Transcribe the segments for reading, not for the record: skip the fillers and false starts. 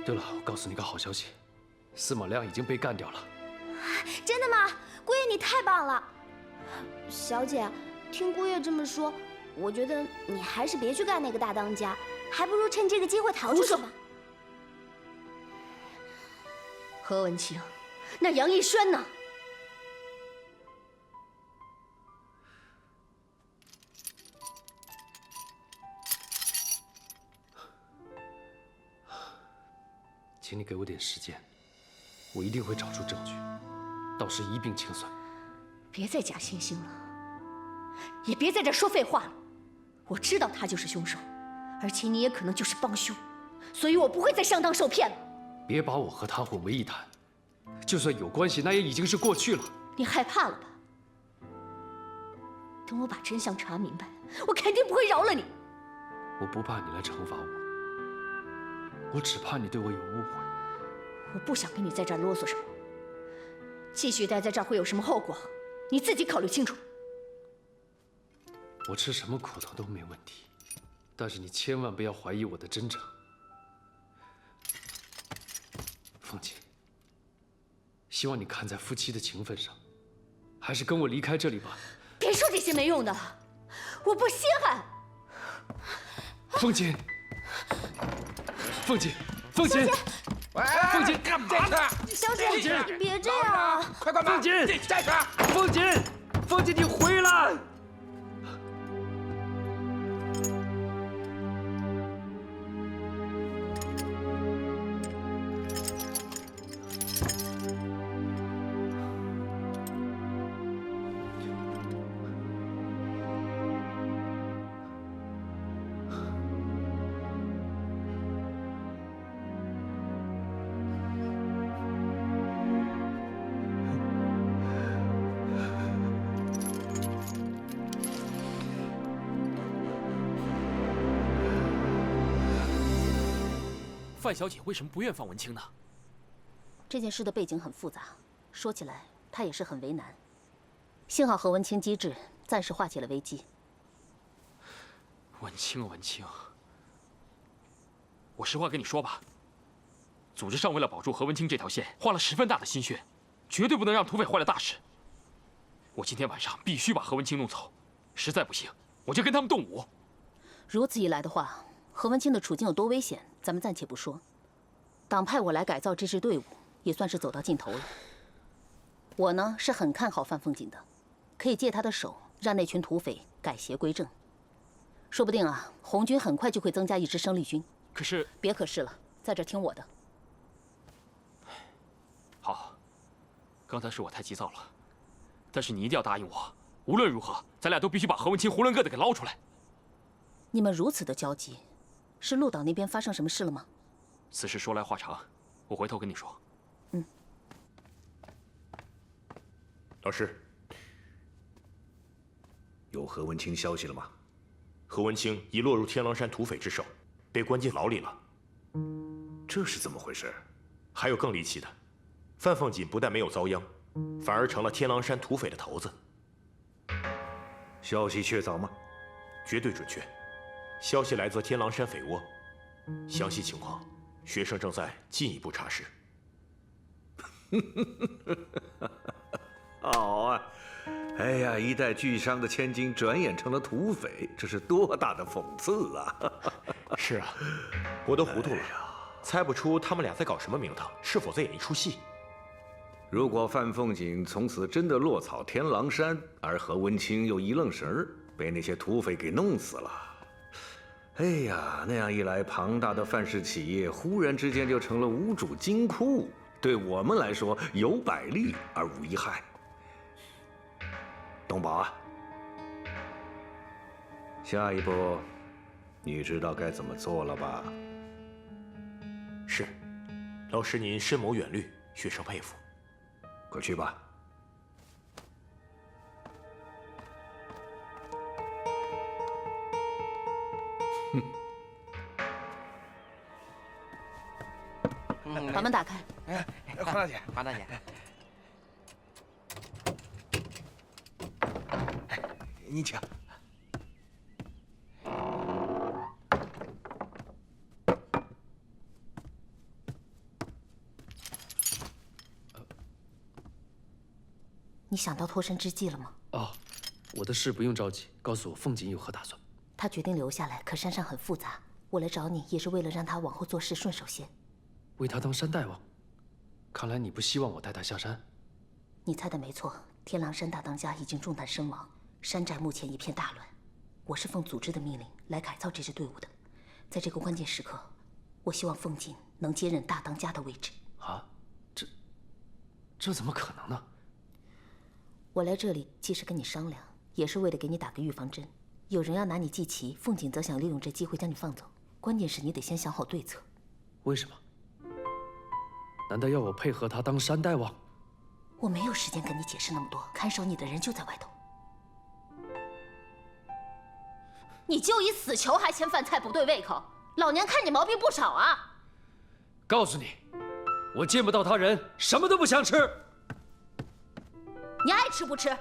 对了，我告诉你个好消息，司马亮已经被干掉了。真的吗？姑爷你太棒了！小姐，听姑爷这么说，我觉得你还是别去干那个大当家，还不如趁这个机会逃出去吧。何文清，那杨逸轩呢？请你给我点时间，我一定会找出证据，到时一并清算。别再假惺惺了，也别在这说废话了。我知道他就是凶手，而且你也可能就是帮凶，所以我不会再上当受骗了。别把我和他混为一谈，就算有关系，那也已经是过去了。你害怕了吧？等我把真相查明白，我肯定不会饶了你。我不怕你来惩罚我，我只怕你对我有误会。我不想跟你在这儿啰嗦什么，继续待在这儿会有什么后果，你自己考虑清楚。我吃什么苦头都没问题，但是你千万不要怀疑我的真诚。凤姐，希望你看在夫妻的情分上，还是跟我离开这里吧。别说这些没用的了，我不稀罕。凤姐，凤姐，凤姐，凤姐，干嘛呢？小姐，你别这样啊！快关门！凤姐，站住！凤姐，凤姐，你回来！范小姐为什么不愿放文清呢？这件事的背景很复杂，说起来她也是很为难。幸好何文清机智，暂时化解了危机。文清，文清，我实话跟你说吧，组织上为了保住何文清这条线，花了10分大的心血，绝对不能让土匪坏了大事。我今天晚上必须把何文清弄走，实在不行，我就跟他们动武。如此一来的话，何文清的处境有多危险，咱们暂且不说。党派我来改造这支队伍，也算是走到尽头了。我呢是很看好范凤锦的，可以借他的手，让那群土匪改邪归正。说不定啊，红军很快就会增加一支生力军。可是，别可是了，在这听我的。好，刚才是我太急躁了，但是你一定要答应我，无论如何，咱俩都必须把何文清囫囵个的给捞出来。你们如此的焦急，是鹿岛那边发生什么事了吗？此事说来话长，我回头跟你说。嗯。老师，有何文清消息了吗？何文清已落入天狼山土匪之手，被关进牢里了。这是怎么回事？还有更离奇的，范凤锦不但没有遭殃，反而成了天狼山土匪的头子。消息确凿吗？绝对准确。消息来自天狼山匪窝，详细情况，学生正在进一步查实。好啊！哎呀，一代巨商的千金转眼成了土匪，这是多大的讽刺啊！是啊，我都糊涂了，猜不出他们俩在搞什么名堂，是否在演一出戏。如果范凤锦从此真的落草天狼山，而何文清又一愣神儿，被那些土匪给弄死了，哎呀，那样一来，庞大的范氏企业忽然之间就成了无主金库，对我们来说有百利而无一害。东宝啊，下一步你知道该怎么做了吧？是，老师您深谋远虑，学生佩服。快去吧。把门打开。哎，黄大姐，黄大姐，您请。你想到脱身之计了吗？哦，我的事不用着急，告诉我凤锦有何打算。他决定留下来，可山上很复杂，我来找你也是为了让他往后做事顺手些。为他当山大王，看来你不希望我带他下山。你猜的没错，天狼山大当家已经中弹身亡，山寨目前一片大乱。我是奉组织的命令来改造这支队伍的，在这个关键时刻，我希望凤锦能接任大当家的位置。啊，这怎么可能呢？我来这里既是跟你商量，也是为了给你打个预防针。有人要拿你祭旗，凤锦则想利用这机会将你放走。关键是你得先想好对策。为什么？难道要我配合他当山大王？我没有时间跟你解释那么多，看守你的人就在外头。你就一死囚还嫌饭菜不对胃口，老娘看你毛病不少啊！告诉你，我见不到他人，什么都不想吃。你爱吃不吃，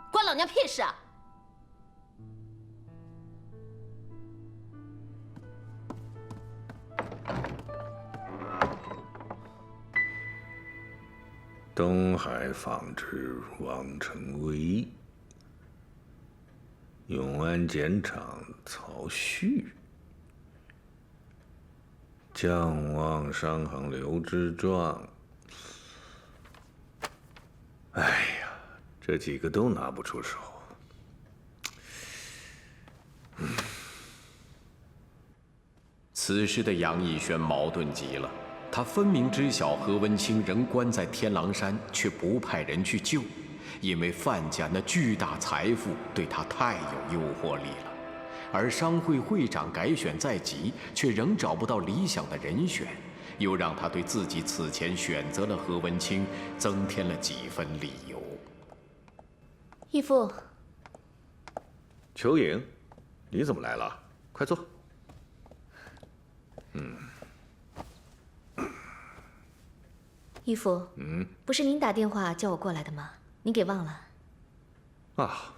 关老娘屁事啊！东海放置王成威，永安检场曹旭，将望商行刘之壮。哎呀，这几个都拿不出手。此时的杨逸轩矛盾极了。他分明知晓何文清仍关在天狼山，却不派人去救，因为范家那巨大财富对他太有诱惑力了。而商会会长改选在即，却仍找不到理想的人选，又让他对自己此前选择了何文清增添了几分理由。义父，邱颖，你怎么来了？快坐。义父，不是您打电话叫我过来的吗？您给忘了？啊，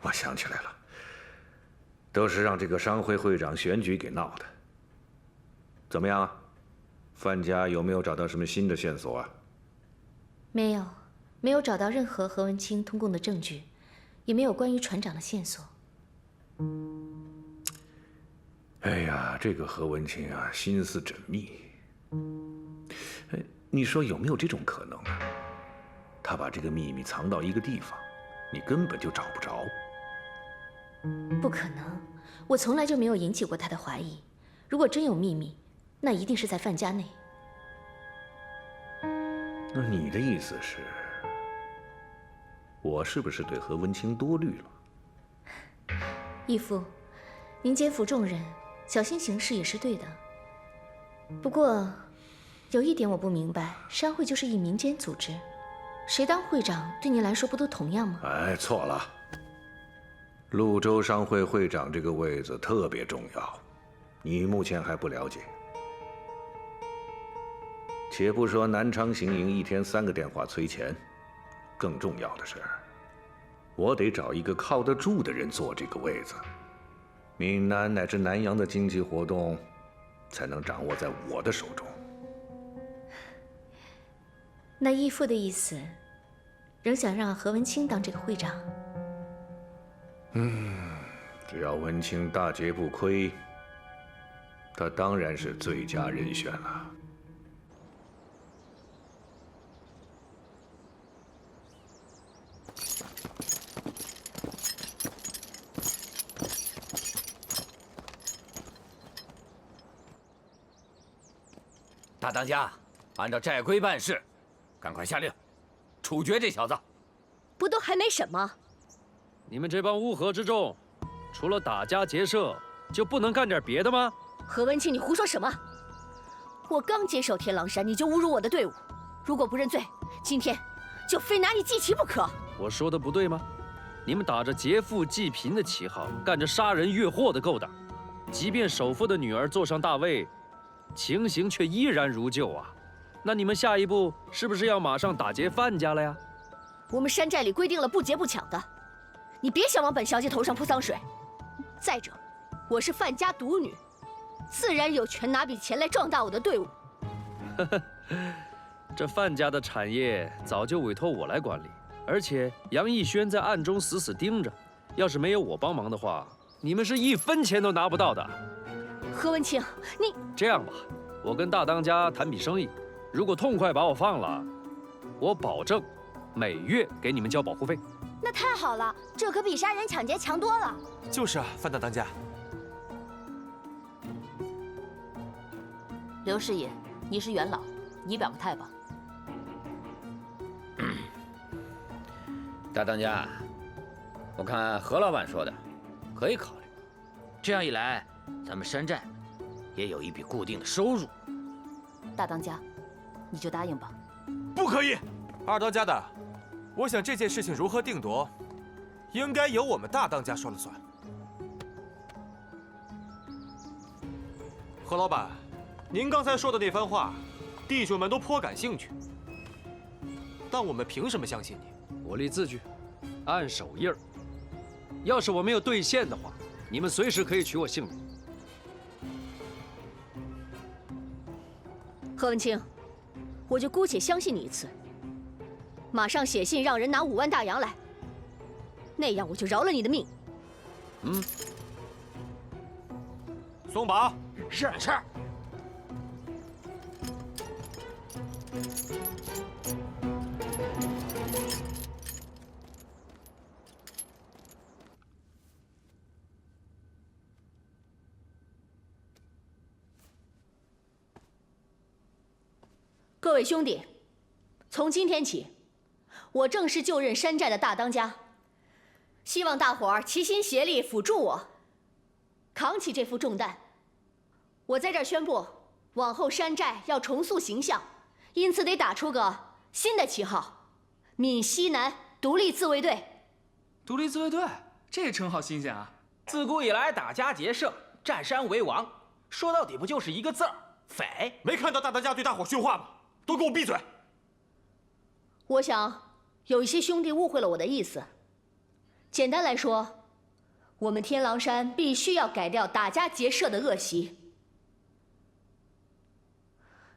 我想起来了，都是让这个商会会长选举给闹的。怎么样啊？范家有没有找到什么新的线索啊？没有，没有找到任何何文清通供的证据，也没有关于船长的线索。哎呀，这个何文清啊，心思缜密。哎，你说有没有这种可能啊？他把这个秘密藏到一个地方，你根本就找不着。不可能，我从来就没有引起过他的怀疑。如果真有秘密，那一定是在范家内。那你的意思是，我是不是对何文清多虑了？义父，您肩负重任，小心行事也是对的。不过，有一点我不明白，商会就是一民间组织，谁当会长对您来说不都同样吗？哎，错了。潞州商会会长这个位子特别重要，你目前还不了解。且不说南昌行营一天3个电话催钱，更重要的是，我得找一个靠得住的人坐这个位子。闽南乃至南洋的经济活动，才能掌握在我的手中。那义父的意思，仍想让何文清当这个会长？只要文清大节不亏，他当然是最佳人选了。大当家，按照寨规办事，赶快下令，处决这小子。不都还没审吗？你们这帮乌合之众，除了打家劫舍，就不能干点别的吗？何文清，你胡说什么？我刚接手天狼山，你就侮辱我的队伍，如果不认罪，今天就非拿你祭旗不可。我说的不对吗？你们打着劫富济贫的旗号，干着杀人越货的勾当，即便首富的女儿坐上大位，情形却依然如旧啊！那你们下一步是不是要马上打劫范家了呀？我们山寨里规定了不劫不抢的，你别想往本小姐头上泼脏水。再者，我是范家独女，自然有权拿笔钱来壮大我的队伍。这范家的产业早就委托我来管理，而且杨逸轩在暗中死死盯着，要是没有我帮忙的话，你们是1分钱都拿不到的。何文清，你这样吧，我跟大当家谈笔生意，如果痛快把我放了，我保证每月给你们交保护费。那太好了，这可比杀人抢劫强多了。就是啊，范大当家。刘师爷，你是元老，你表个态吧。大当家，我看何老板说的可以考虑。这样一来，咱们山寨也有一笔固定的收入。大当家，你就答应吧。不可以，二当家的，我想这件事情如何定夺，应该由我们大当家说了算。何老板，您刚才说的那番话，弟兄们都颇感兴趣，但我们凭什么相信你？我立字据，按手印儿。要是我没有兑现的话，你们随时可以取我性命。何文清，我就姑且相信你一次。马上写信让人拿5万大洋来，那样我就饶了你的命。松绑。是。各位兄弟，从今天起，我正式就任山寨的大当家。希望大伙儿齐心协力辅助我，扛起这副重担。我在这儿宣布，往后山寨要重塑形象，因此得打出个新的旗号——闽西南独立自卫队。独立自卫队，这称号新鲜啊！自古以来打家劫舍，占山为王，说到底不就是一个字儿——匪？没看到大当家对大伙训话吗？都给我闭嘴！我想有一些兄弟误会了我的意思。简单来说，我们天狼山必须要改掉打家劫舍的恶习。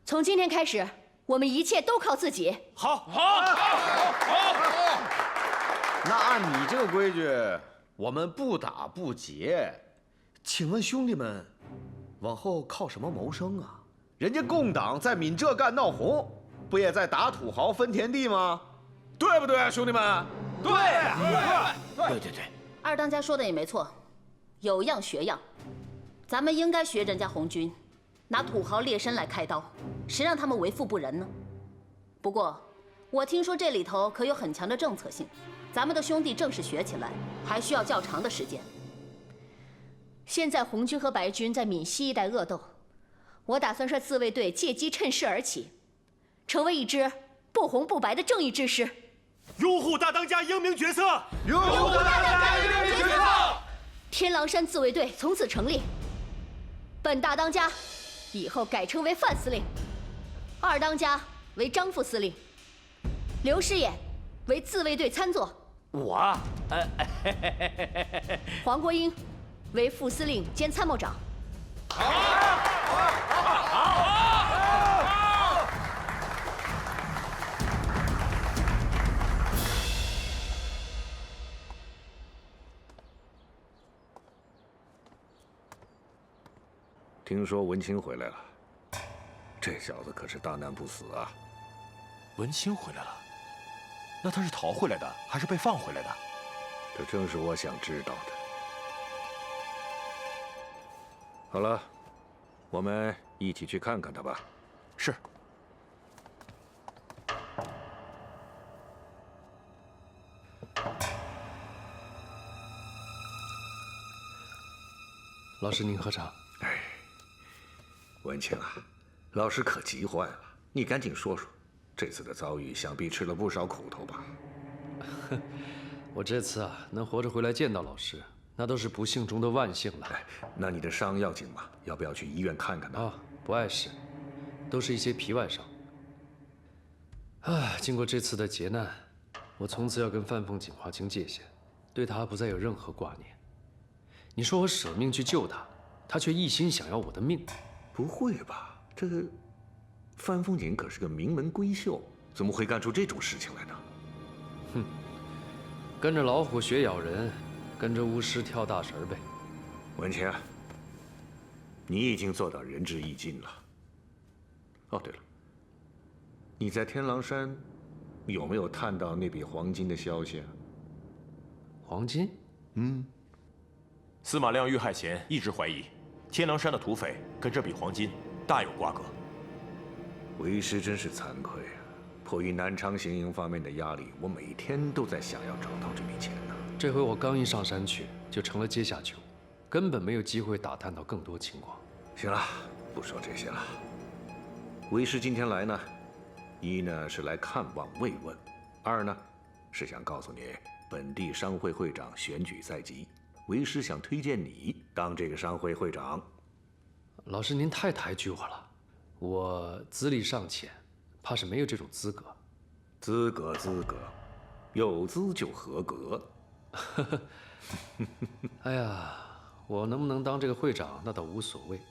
从今天开始，我们一切都靠自己。好。那按你这个规矩，我们不打不劫。请问兄弟们，往后靠什么谋生啊？人家共党在闽浙赣闹红，不也在打土豪分田地吗？对不对啊，兄弟们？对。二当家说的也没错，有样学样，咱们应该学人家红军，拿土豪劣绅来开刀，谁让他们为富不仁呢？不过，我听说这里头可有很强的政策性，咱们的兄弟正式学起来，还需要较长的时间。现在红军和白军在闽西一带恶斗，我打算率自卫队借机趁势而起，成为一支不红不白的正义之师。拥护大当家英明角色！拥护大当家英明角色！天狼山自卫队从此成立。本大当家以后改称为范司令，二当家为张副司令，刘师爷为自卫队参佐，我，黄国英为副司令兼参谋长。听说文清回来了，这小子可是大难不死啊！文清回来了，那他是逃回来的，还是被放回来的？这正是我想知道的。好了，我们一起去看看他吧。是。老师您喝茶。哎，文清啊，老师可急坏了，你赶紧说说，这次的遭遇想必吃了不少苦头吧？我这次啊，能活着回来见到老师，那都是不幸中的万幸了。那你的伤要紧吗？要不要去医院看看呢？不碍事，都是一些皮外伤。经过这次的劫难，我从此要跟范凤锦划清界限，对他不再有任何挂念。你说我舍命去救他，他却一心想要我的命。不会吧？这个范凤锦可是个名门闺秀，怎么会干出这种事情来呢？跟着老虎学咬人，跟着巫师跳大神呗。文清，你已经做到仁至义尽了。哦，对了，你在天狼山有没有探到那笔黄金的消息啊？黄金？司马亮遇害前一直怀疑天狼山的土匪跟这笔黄金大有瓜葛。为师真是惭愧啊！迫于南昌行营方面的压力，我每天都在想要找到这笔钱呢。这回我刚一上山去，就成了阶下囚，根本没有机会打探到更多情况。行了，不说这些了。为师今天来呢，一呢是来看望慰问，二呢是想告诉你，本地商会会长选举在即，为师想推荐你当这个商会会长。老师，您太抬举我了，我资历尚浅，怕是没有这种资格。资格，有资就合格。哎呀，我能不能当这个会长，那倒无所谓。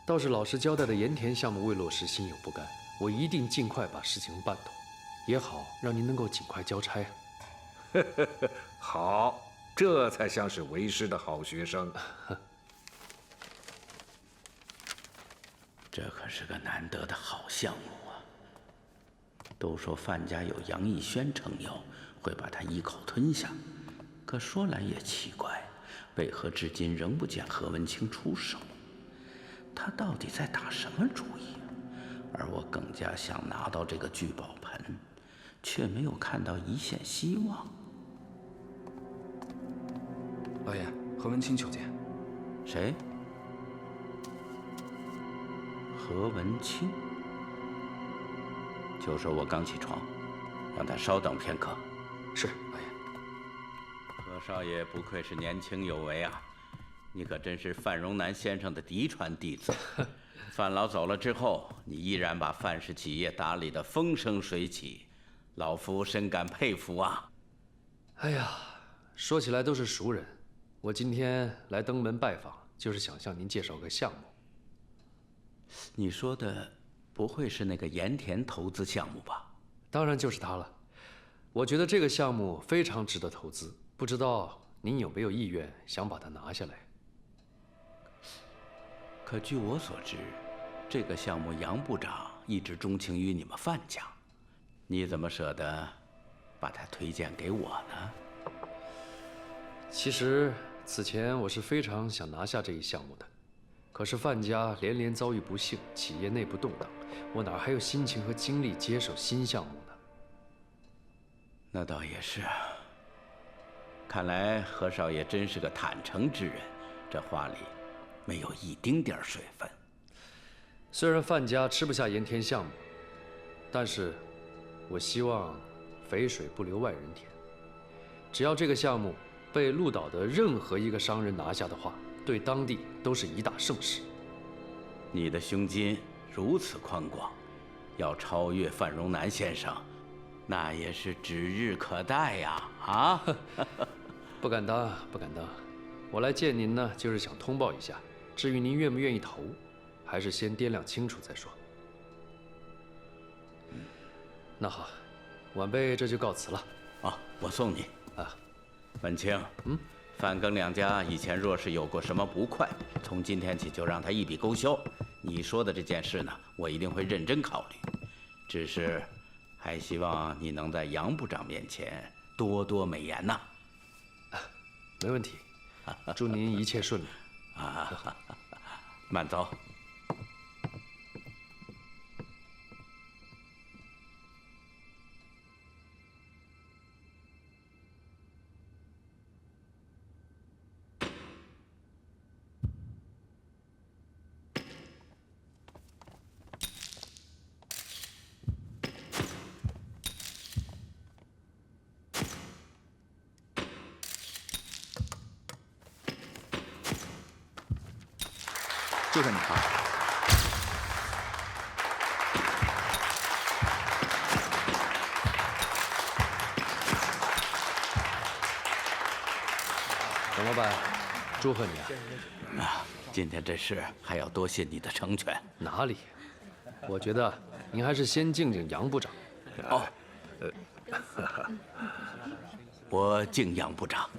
倒是老师交代的盐田项目未落实，心有不甘。我一定尽快把事情办妥，也好让您能够尽快交差。好，这才像是为师的好学生。这可是个难得的好项目啊！都说范家有杨逸轩撑腰，会把他一口吞下。可说来也奇怪，为何至今仍不见何文清出手？他到底在打什么主意？而我更加想拿到这个聚宝盆，却没有看到一线希望。老爷，何文清求见。谁？何文清？就说我刚起床，让他稍等片刻。是，老爷。何少爷不愧是年轻有为啊！你可真是范荣南先生的嫡传弟子。范老走了之后，你依然把范氏企业打理得风生水起，老夫深感佩服啊！哎呀，说起来都是熟人，我今天来登门拜访，就是想向您介绍个项目。你说的不会是那个盐田投资项目吧？当然就是它了。我觉得这个项目非常值得投资，不知道您有没有意愿想把它拿下来？可据我所知，这个项目杨部长一直钟情于你们范家，你怎么舍得把他推荐给我呢？其实此前我是非常想拿下这一项目的，可是范家连连遭遇不幸，企业内部动荡，我哪还有心情和精力接手新项目呢？那倒也是啊。看来何少爷真是个坦诚之人，这话里没有一丁点水分。虽然范家吃不下盐田项目，但是我希望肥水不流外人田。只要这个项目被鹿岛的任何一个商人拿下的话，对当地都是一大盛事。你的胸襟如此宽广，要超越范荣南先生，那也是指日可待呀！啊，不敢当，不敢当。我来见您呢，就是想通报一下。至于您愿不愿意投，还是先掂量清楚再说。那好，晚辈这就告辞了。啊，我送你啊。文清，范庚两家以前若是有过什么不快，从今天起就让他一笔勾销。你说的这件事呢，我一定会认真考虑。只是，还希望你能在杨部长面前多多美言呐。没问题，祝您一切顺利。啊，慢走。就在你好。董老板，祝贺你啊！啊，今天这事还要多谢你的成全。哪里？我觉得您还是先敬敬杨部长。哦，我敬杨部长。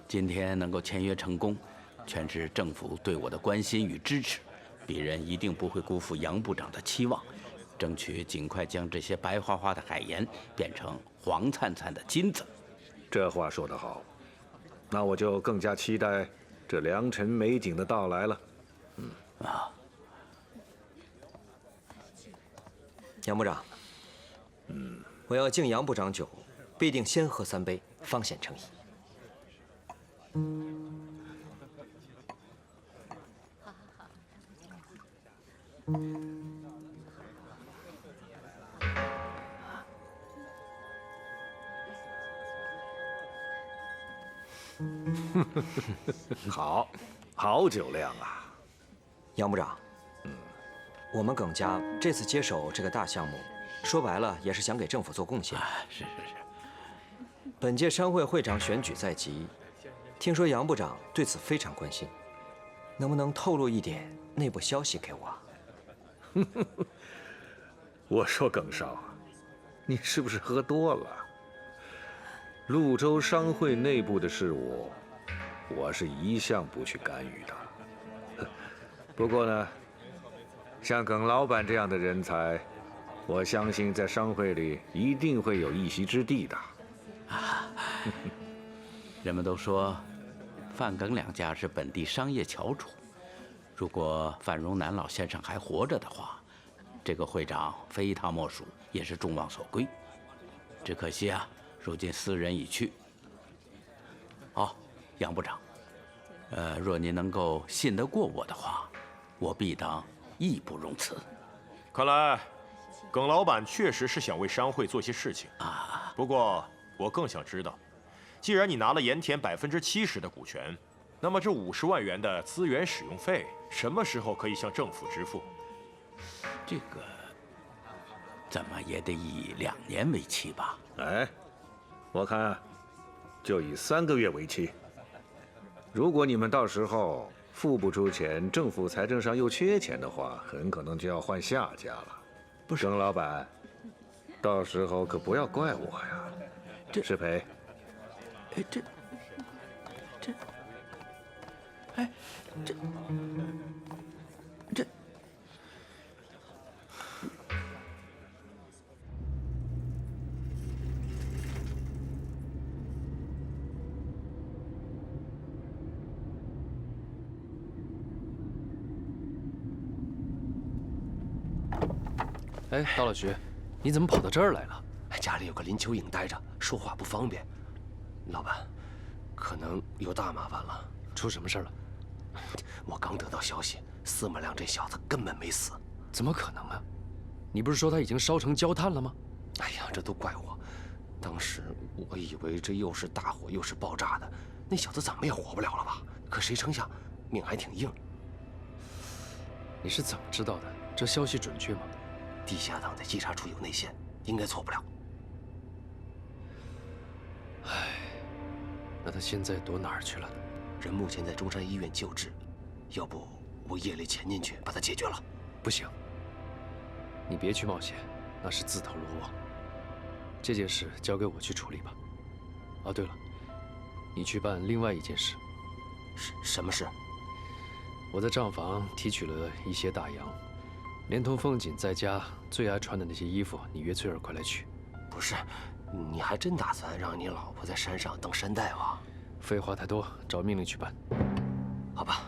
今天能够签约成功，全是政府对我的关心与支持。鄙人一定不会辜负杨部长的期望，争取尽快将这些白花花的海盐变成黄灿灿的金子。这话说得好，那我就更加期待这良辰美景的到来了。杨部长，我要敬杨部长酒，必定先喝3杯，方显诚意。好酒量啊！杨部长，我们耿家这次接手这个大项目，说白了也是想给政府做贡献。是。本届商会会长选举在即，听说杨部长对此非常关心，能不能透露一点内部消息给我？我说耿少，你是不是喝多了？潞州商会内部的事务，我是一向不去干预的。不过呢，像耿老板这样的人才，我相信在商会里一定会有一席之地的。人们都说，范耿两家是本地商业翘楚。如果范荣南老先生还活着的话，这个会长非他莫属，也是众望所归。只可惜啊，如今斯人已去。杨部长，若您能够信得过我的话，我必当义不容辞。看来，耿老板确实是想为商会做些事情啊。不过，我更想知道，既然你拿了盐田70%的股权，那么这50万元的资源使用费什么时候可以向政府支付？这个怎么也得以2年为期吧？哎，我看就以3个月为期。如果你们到时候付不出钱，政府财政上又缺钱的话，很可能就要换下家了。不是，耿老板，到时候可不要怪我呀。失陪。哎，大老徐，你怎么跑到这儿来了？家里有个林秋影待着，说话不方便。老板，可能有大麻烦了。出什么事了？我刚得到消息，司马亮这小子根本没死。怎么可能啊？你不是说他已经烧成焦炭了吗？哎呀，这都怪我。当时我以为这又是大火又是爆炸的，那小子怎么也活不了了吧？可谁成想，命还挺硬。你是怎么知道的？这消息准确吗？地下党在稽查处有内线，应该错不了。唉，那他现在躲哪儿去了？人目前在中山医院救治，要不我夜里潜进去把他解决了？不行，你别去冒险，那是自投罗网。这件事交给我去处理吧。哦，对了，你去办另外一件事。什么事？我在账房提取了一些大洋，连同凤锦在家最爱穿的那些衣服，你约翠儿快来取。不是，你还真打算让你老婆在山上当山大夫？废话太多，照命令去办。好吧。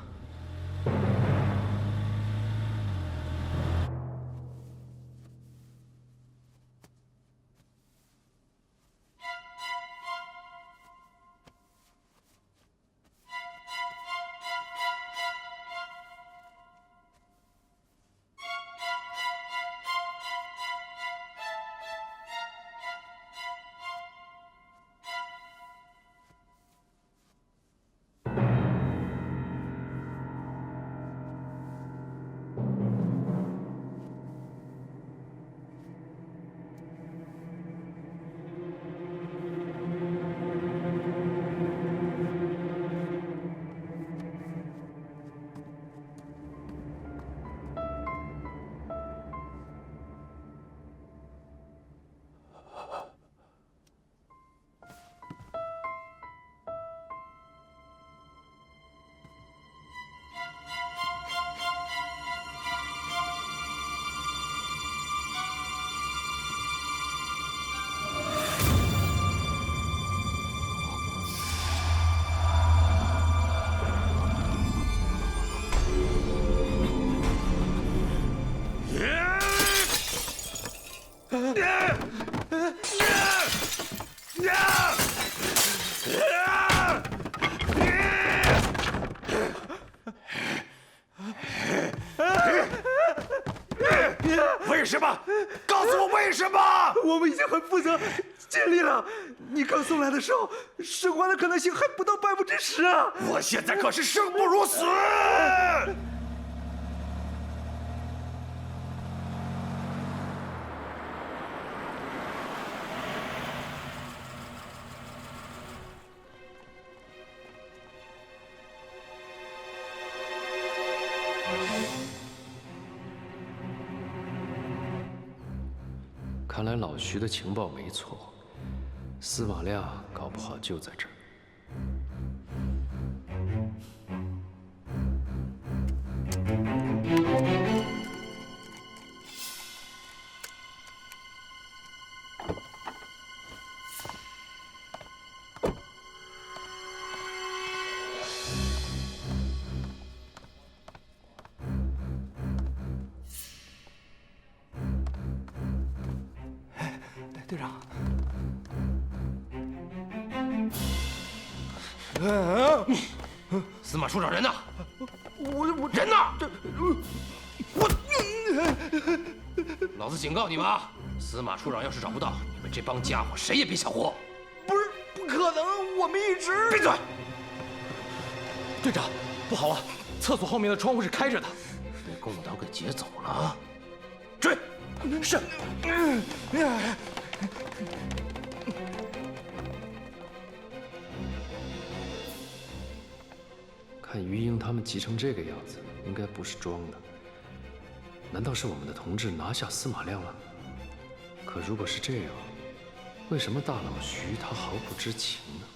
为什么？告诉我为什么？我们已经很负责、尽力了。你刚送来的时候，生还的可能性还不到10%啊！我现在可是生不如死。看来老徐的情报没错，司马亮搞不好就在这儿。队长，司马处长人呢？我人呢？老子警告你们啊！司马处长要是找不到，你们这帮家伙谁也别想活！不是，不可能，我们一直……闭嘴！队长，不好啊！厕所后面的窗户是开着的，被共党给劫走了。追！是。看于英他们急成这个样子，应该不是装的。难道是我们的同志拿下司马亮了？可如果是这样，为什么大老徐他毫不知情呢？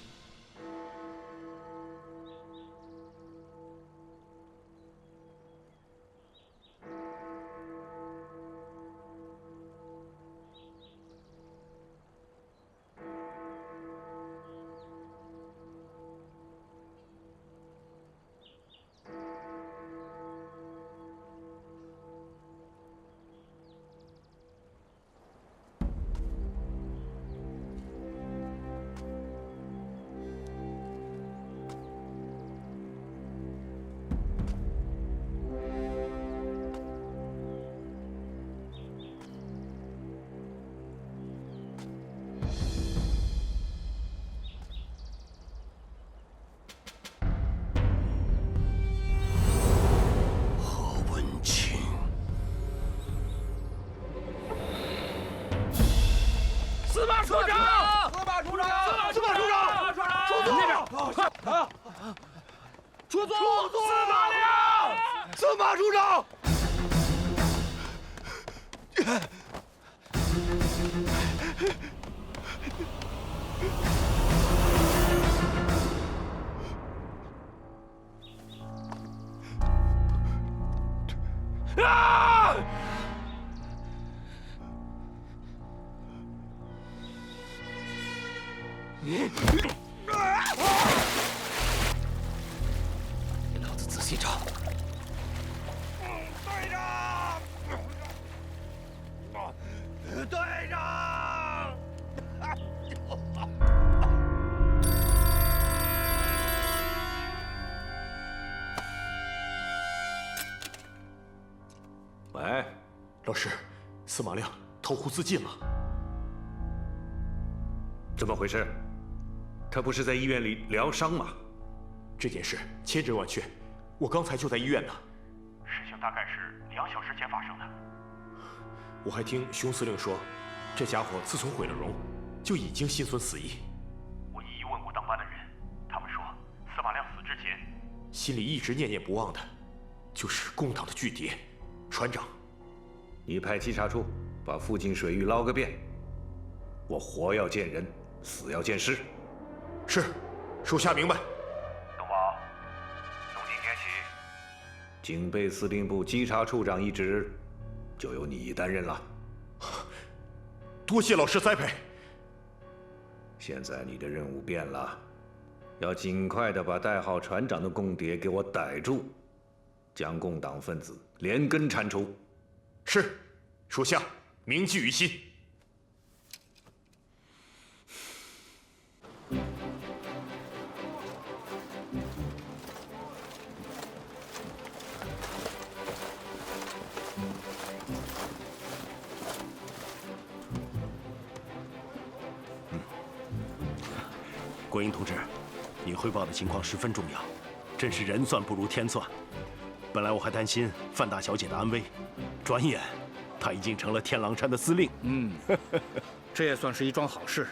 司马处长！司马处长！司马处长！出座！那边，快！啊！出座！司马亮！司马处长！啊！你老子仔细找。队长！队长！喂，老师，司马亮投湖自尽了。怎么回事？他不是在医院里疗伤吗？这件事千真万确，我刚才就在医院呢。事情大概是2小时前发生的。我还听熊司令说，这家伙自从毁了容，就已经心存死意。我一一问过当班的人，他们说司马亮死之前，心里一直念念不忘的，就是共党的巨谍船长。你派稽查处把附近水域捞个遍。我活要见人，死要见尸。是，属下明白。东宝，从今天起，警备司令部稽查处长一职，就由你担任了。多谢老师栽培。现在你的任务变了，要尽快的把代号船长的共谍给我逮住，将共党分子连根铲除。是，属下铭记于心。国英同志，你汇报的情况十分重要，真是人算不如天算。本来我还担心范大小姐的安危，转眼她已经成了天狼山的司令。这也算是一桩好事。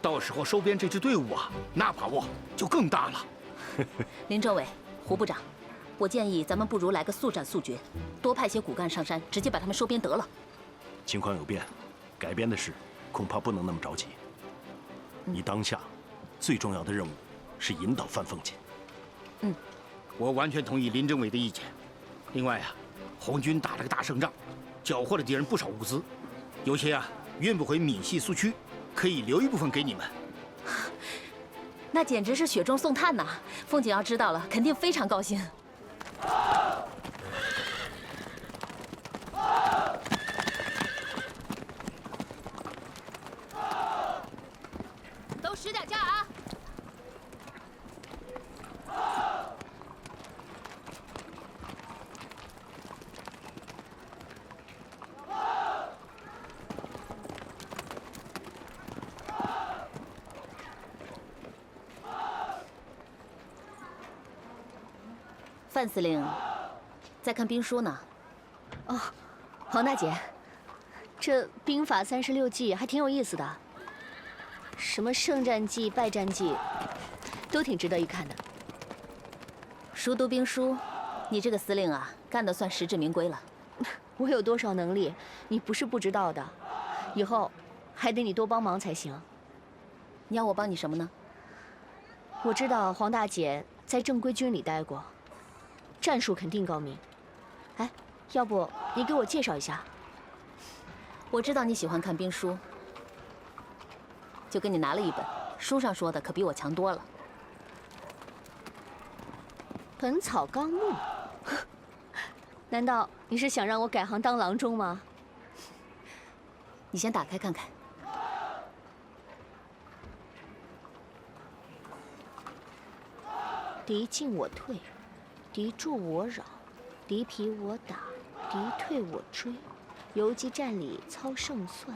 到时候收编这支队伍啊，那把握就更大了。林政委、胡部长，我建议咱们不如来个速战速决，多派些骨干上山，直接把他们收编得了。情况有变，改编的事恐怕不能那么着急。你当下最重要的任务是引导范凤锦。我完全同意林政委的意见。另外啊，红军打了个大胜仗，缴获了敌人不少物资，有些啊运不回闽系苏区，可以留一部分给你们。那简直是雪中送炭呐！凤锦要知道了，肯定非常高兴。都使点劲啊！范司令在看兵书呢。哦，黄大姐，这兵法36计还挺有意思的，什么胜战计、败战计，都挺值得一看的。熟读兵书，你这个司令啊，干得算实至名归了。我有多少能力，你不是不知道的，以后还得你多帮忙才行。你要我帮你什么呢？我知道黄大姐在正规军里待过，战术肯定高明。哎，要不你给我介绍一下？我知道你喜欢看兵书，就给你拿了一本，书上说的可比我强多了。《本草纲目》，难道你是想让我改行当郎中吗？你先打开看看。敌进我退，敌驻我扰，敌疲我打，敌退我追，游击战里操胜算，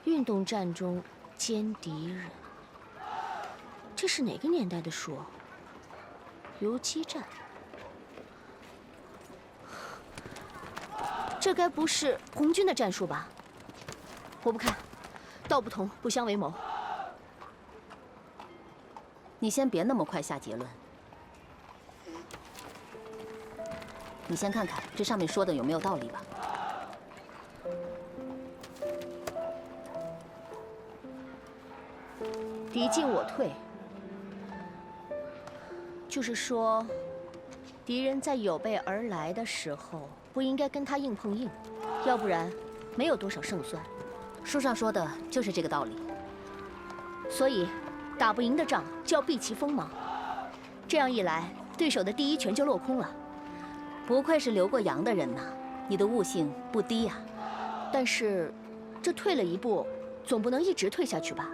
运动战中歼敌人。这是哪个年代的书？游击战，这该不是红军的战术吧？我不看，道不同不相为谋。你先别那么快下结论，你先看看这上面说的有没有道理吧。敌进我退，就是说，敌人在有备而来的时候，不应该跟他硬碰硬，要不然没有多少胜算。书上说的就是这个道理。所以，打不赢的仗就要避其锋芒，这样一来，对手的第一拳就落空了。不愧是留过洋的人呐，你的悟性不低呀。但是，这退了一步，总不能一直退下去吧？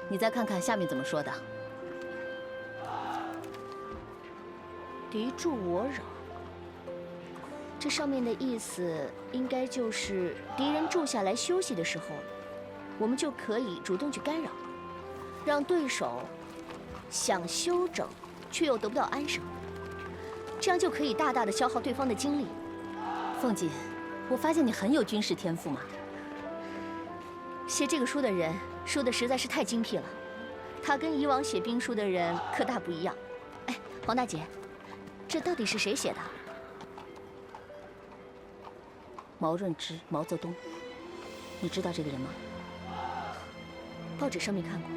你再看看下面怎么说的。敌驻我扰，这上面的意思应该就是敌人住下来休息的时候，我们就可以主动去干扰，让对手想休整却又得不到安生，这样就可以大大的消耗对方的精力。凤锦，我发现你很有军事天赋嘛。写这个书的人说的实在是太精辟了，他跟以往写兵书的人可大不一样。哎，黄大姐，这到底是谁写的？毛润之，毛泽东，你知道这个人吗？报纸上面看过，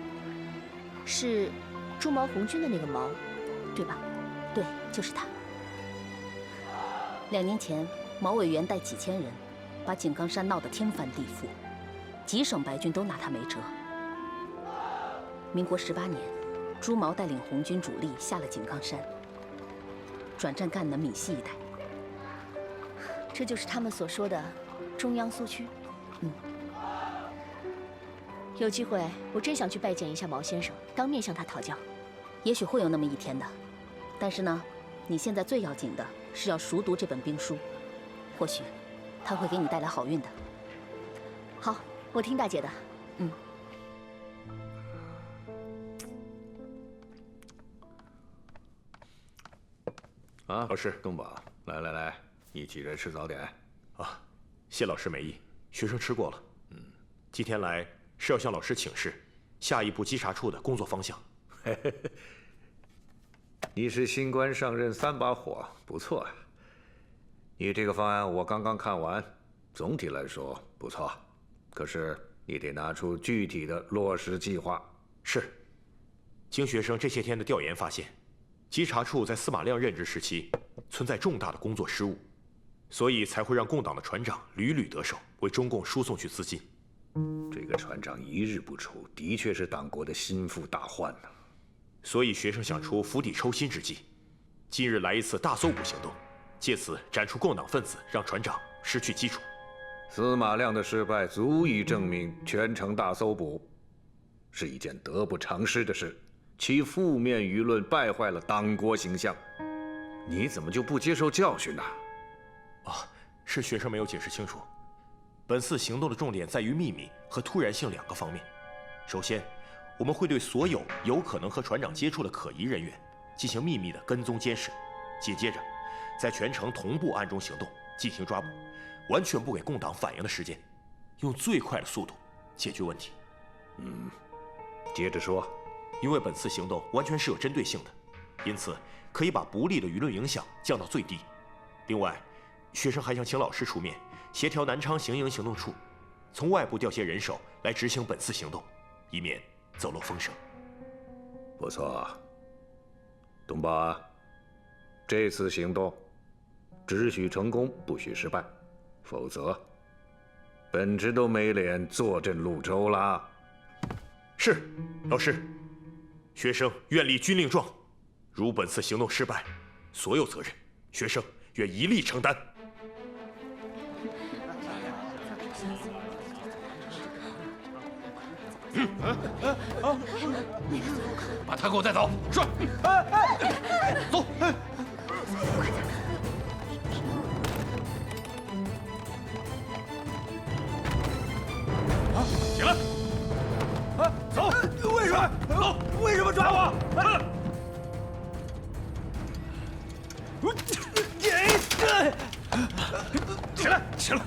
是朱毛红军的那个毛，对吧？对，就是他。2年前，毛委员带几千人，把井冈山闹得天翻地覆，几省白军都拿他没辙。民国18年，朱毛带领红军主力下了井冈山，转战赣南闽西一带。这就是他们所说的中央苏区。有机会，我真想去拜见一下毛先生，当面向他讨教。也许会有那么一天的，但是呢，你现在最要紧的是要熟读这本兵书，或许他会给你带来好运的。好，我听大姐的。啊，老师，东宝，来，一起来吃早点。啊，谢老师美意，学生吃过了。今天来是要向老师请示下一步稽查处的工作方向。你是新官上任3把火，不错啊。你这个方案我刚刚看完，总体来说不错，可是你得拿出具体的落实计划。是。经学生这些天的调研发现，稽查处在司马亮任职时期存在重大的工作失误，所以才会让共党的船长屡屡得手，为中共输送去资金。这个船长一日不出，的确是党国的心腹大患呐。所以学生想出釜底抽薪之计，今日来一次大搜捕行动，借此斩除共党分子，让船长失去基础。司马亮的失败足以证明全城大搜捕是一件得不偿失的事，其负面舆论败坏了党国形象。你怎么就不接受教训呢？是学生没有解释清楚。本次行动的重点在于秘密和突然性2个方面。首先，我们会对所有有可能和船长接触的可疑人员进行秘密的跟踪监视，紧接着，在全城同步暗中行动，进行抓捕，完全不给共党反应的时间，用最快的速度解决问题。接着说。因为本次行动完全是有针对性的，因此可以把不利的舆论影响降到最低。另外，学生还想请老师出面协调南昌行营行动处，从外部调些人手来执行本次行动，以免走漏风声。不错，东宝啊，这次行动只许成功，不许失败，否则本职都没脸坐镇潞州啦。是，老师。学生愿立军令状，如本次行动失败，所有责任学生愿一力承担。把他给我带走。是。走。起来。走。为什么？走。为什么抓我？起来，起来！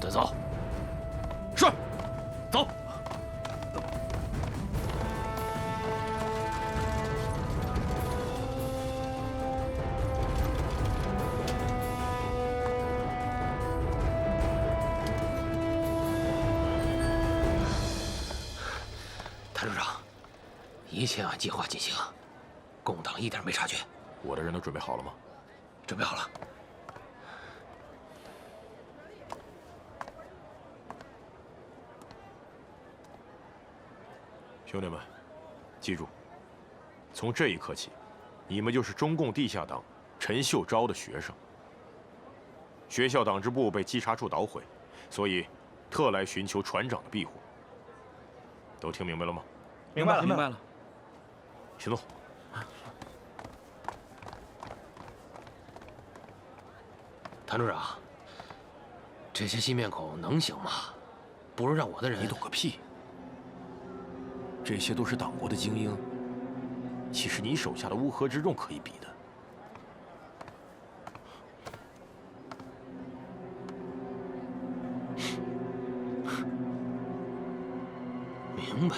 带走。是。走。谭处长，一切按计划进行，共党一点没察觉。我的人都准备好了吗？准备好了。兄弟们，记住，从这一刻起，你们就是中共地下党陈秀昭的学生。学校党支部被稽查处捣毁，所以特来寻求船长的庇护。都听明白了吗？明白了，明白了。行动。谭处长，这些新面孔能行吗？不如让我的人……你懂个屁！这些都是党国的精英，岂是你手下的乌合之众可以比的？明白。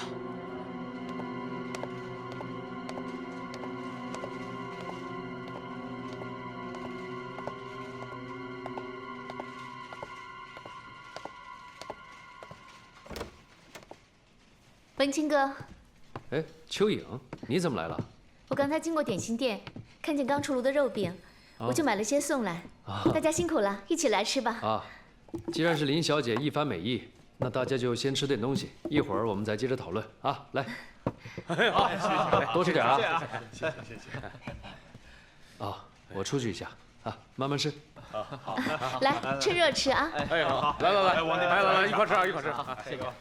文清哥，哎，秋影，你怎么来了？我刚才经过点心店，看见刚出炉的肉饼，我就买了些送来。大家辛苦了，一起来吃吧。啊，既然是林小姐一番美意，那大家就先吃点东西，一会儿我们再接着讨论啊。来，好，谢谢，多吃点啊。谢谢。啊，我出去一下啊，慢慢吃。好，来，趁热吃啊。哎，好，来，往那来，一块吃啊，一块吃。谢哥。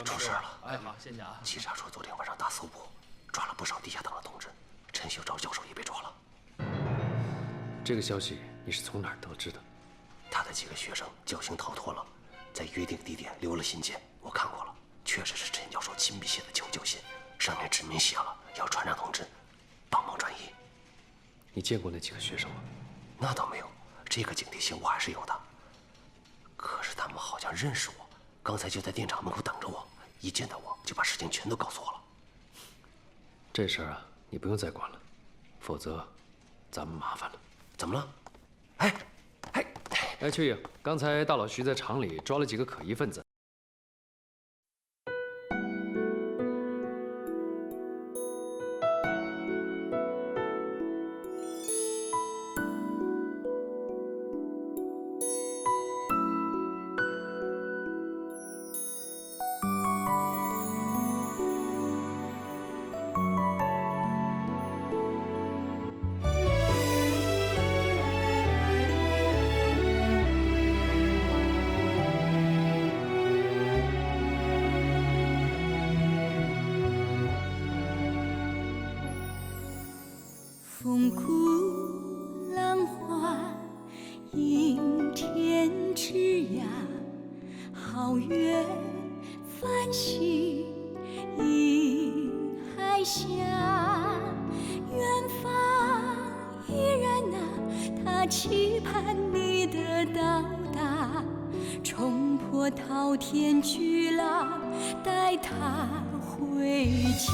出事了！哎，好，谢谢啊。稽查处昨天晚上大搜捕，抓了不少地下党的同志，陈秀昭教授也被抓了。这个消息你是从哪儿得知的？他的几个学生侥幸逃脱了，在约定地点留了信件，我我看过了，确实是陈教授亲笔写的求救信，上面指明写了要船长同志帮忙转移。你见过那几个学生吗？那倒没有，这个警惕性我还是有的。可是他们好像认识我，刚才就在电厂门口等着我，一见到我就把事情全都告诉我了。这事儿啊，你不用再管了，否则咱们麻烦了。怎么了？哎，邱颖，刚才大老徐在厂里抓了几个可疑分子。风鼓浪花映天之涯，皓月繁星映海峡。远方依然他期盼你的到达，冲破滔天巨浪，带他回家。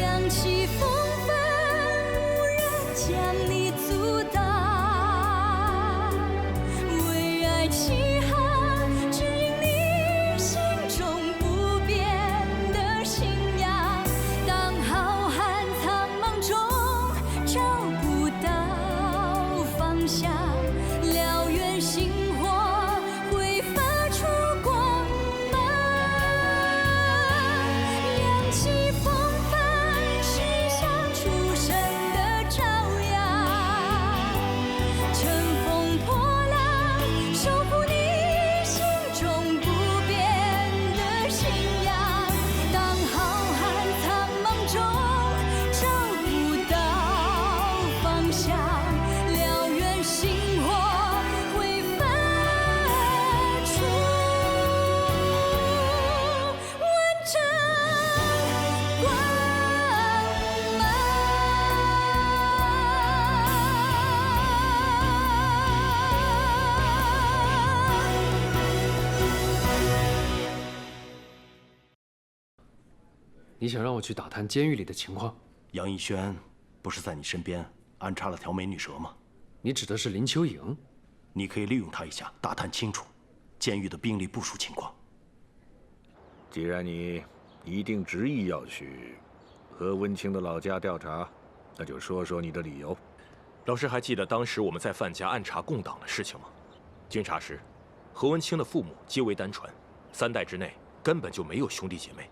扬起风帆，无人将你阻挡。为爱起航，指引你心中不变的信仰。当浩瀚苍茫中找不到方向，燎原星火会发出光芒。扬起风帆，驶向出生的朝阳。乘风破浪，守护你心中不变的信仰。当浩瀚苍茫中找不到方向，燎原星火会发出完整光芒。你想让我去打探监狱里的情况？杨逸轩不是在你身边安插了条美女蛇吗？你指的是林秋颖？你可以利用她一下，打探清楚监狱的兵力部署情况。既然你一定执意要去何文清的老家调查，那就说说你的理由。老师还记得当时我们在范家暗查共党的事情吗？经查时，何文清的父母皆为单传，3代之内根本就没有兄弟姐妹。